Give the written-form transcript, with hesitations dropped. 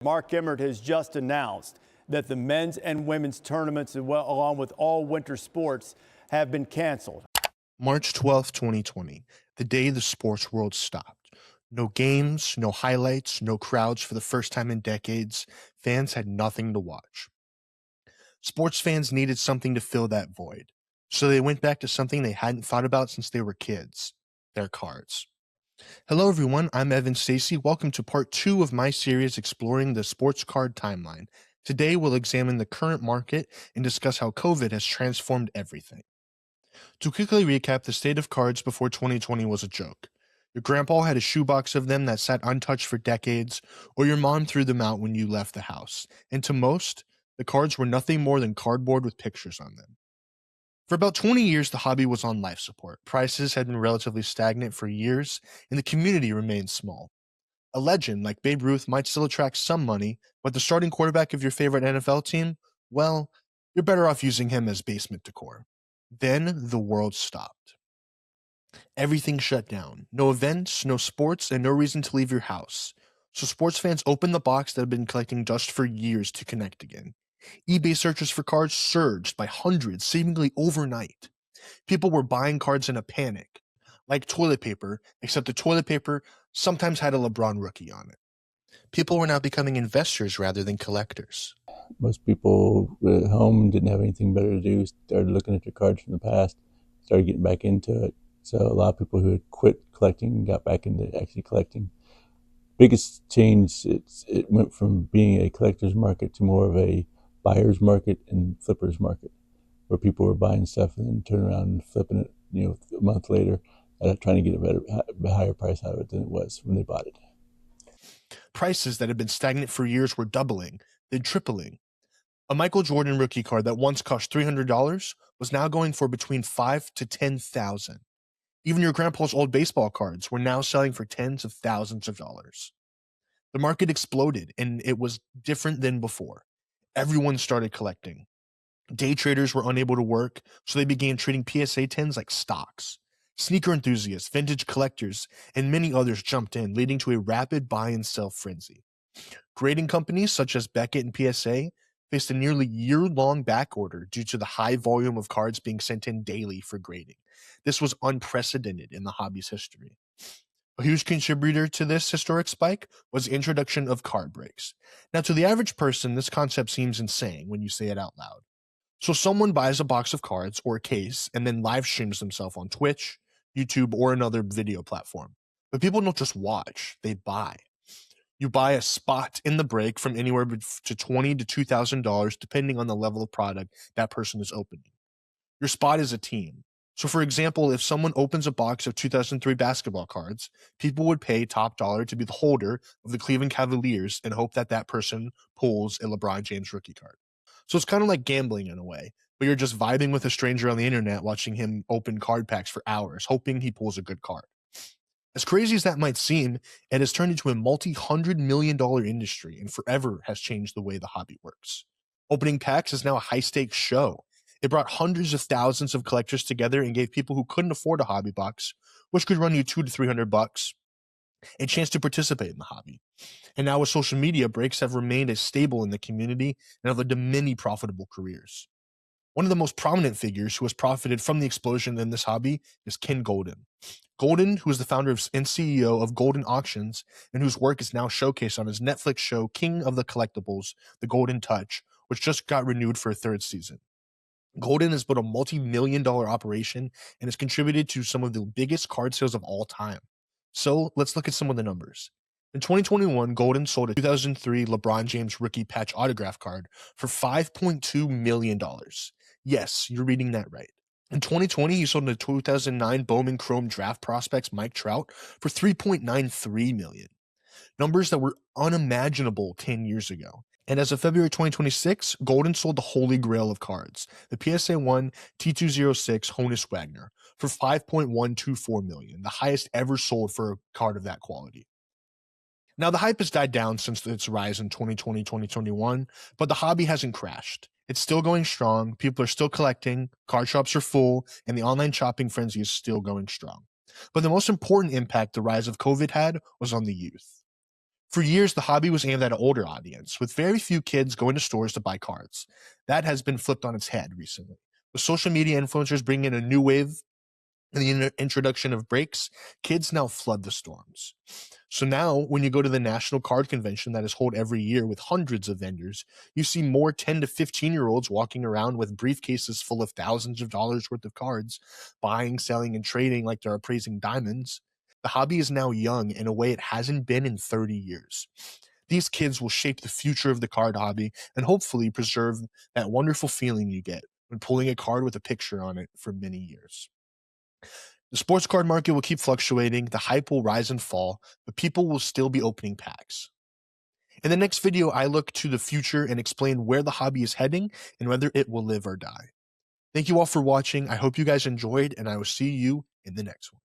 Mark Emmert has just announced that the men's and women's tournaments, along with all winter sports, have been canceled. March 12th, 2020, the day the sports world stopped. No games, no highlights, no crowds for the first time in decades. Fans had nothing to watch. Sports fans needed something to fill that void, so they went back to something they hadn't thought about since they were kids: their cards. Hello everyone, I'm Evan Stacy. Welcome to part 2 of my series exploring the sports card timeline. Today we'll examine the current market and discuss how COVID has transformed everything. To quickly recap, the state of cards before 2020 was a joke. Your grandpa had a shoebox of them that sat untouched for decades, or your mom threw them out when you left the house. And to most, the cards were nothing more than cardboard with pictures on them. For about 20 years, the hobby was on life support. Prices had been relatively stagnant for years, and the community remained small. A legend like Babe Ruth might still attract some money, but the starting quarterback of your favorite NFL team, well, you're better off using him as basement decor. Then the world stopped. Everything shut down. No events, no sports, and no reason to leave your house. So sports fans opened the box that had been collecting dust for years to connect again. eBay searches for cards surged by hundreds, seemingly overnight. People were buying cards in a panic, like toilet paper, except the toilet paper sometimes had a LeBron rookie on it. People were now becoming investors rather than collectors. Most people at home didn't have anything better to do, started looking at their cards from the past, started getting back into it. So a lot of people who had quit collecting got back into actually collecting. Biggest change, it went from being a collector's market to more of a buyer's market and flipper's market, where people were buying stuff and then turning around and flipping it, a month later, trying to get a higher price out of it than it was when they bought it. Prices that had been stagnant for years were doubling, then tripling. A Michael Jordan rookie card that once cost $300 was now going for between $5,000 to $10,000. Even your grandpa's old baseball cards were now selling for tens of thousands of dollars. The market exploded, and it was different than before. Everyone started collecting. Day traders were unable to work, so they began treating PSA 10s like stocks. Sneaker enthusiasts, vintage collectors, and many others jumped in, leading to a rapid buy and sell frenzy. Grading companies such as Beckett and PSA faced a nearly year-long backorder due to the high volume of cards being sent in daily for grading. This was unprecedented in the hobby's history. A huge contributor to this historic spike was the introduction of card breaks. Now, to the average person, this concept seems insane when you say it out loud. So someone buys a box of cards or a case and then live streams themselves on Twitch, YouTube, or another video platform. But people don't just watch, they buy. You buy a spot in the break from anywhere to $20 to $2,000, depending on the level of product that person is opening. Your spot is a team. So for example, if someone opens a box of 2003 basketball cards, people would pay top dollar to be the holder of the Cleveland Cavaliers and hope that that person pulls a LeBron James rookie card. So it's kind of like gambling in a way, but you're just vibing with a stranger on the internet, watching him open card packs for hours, hoping he pulls a good card. As crazy as that might seem, it has turned into a multi-$100 million industry and forever has changed the way the hobby works. Opening packs is now a high-stakes show. It brought hundreds of thousands of collectors together and gave people who couldn't afford a hobby box, which could run you $200 to $300, a chance to participate in the hobby. And now with social media, breaks have remained as stable in the community and have led to many profitable careers. One of the most prominent figures who has profited from the explosion in this hobby is Ken Golden. Golden, who is the founder and CEO of Golden Auctions, and whose work is now showcased on his Netflix show King of the Collectibles, The Golden Touch, which just got renewed for a third season. Golden has built a multi-million-dollar operation and has contributed to some of the biggest card sales of all time. So let's look at some of the numbers. In 2021, Golden sold a 2003 LeBron James rookie patch autograph card for $5.2 million. Yes, you're reading that right. In 2020, he sold a 2009 Bowman Chrome Draft Prospects Mike Trout for $3.93 million. Numbers that were unimaginable 10 years ago. And as of February 2026, Golden sold the holy grail of cards, the PSA 1 T206 Honus Wagner, for $5.124 million, the highest ever sold for a card of that quality. Now, the hype has died down since its rise in 2020, 2021, but the hobby hasn't crashed. It's still going strong, people are still collecting, card shops are full, and the online shopping frenzy is still going strong. But the most important impact the rise of COVID had was on the youth. For years, the hobby was aimed at an older audience, with very few kids going to stores to buy cards. That has been flipped on its head recently. With social media influencers bringing in a new wave and the introduction of breaks, kids now flood the stores. So now, when you go to the National Card Convention that is held every year with hundreds of vendors, you see more 10 to 15-year-olds walking around with briefcases full of thousands of dollars worth of cards, buying, selling, and trading like they're appraising diamonds. The hobby is now young in a way it hasn't been in 30 years. These kids will shape the future of the card hobby and hopefully preserve that wonderful feeling you get when pulling a card with a picture on it for many years. The sports card market will keep fluctuating, the hype will rise and fall, but people will still be opening packs. In the next video, I look to the future and explain where the hobby is heading and whether it will live or die. Thank you all for watching. I hope you guys enjoyed, and I will see you in the next one.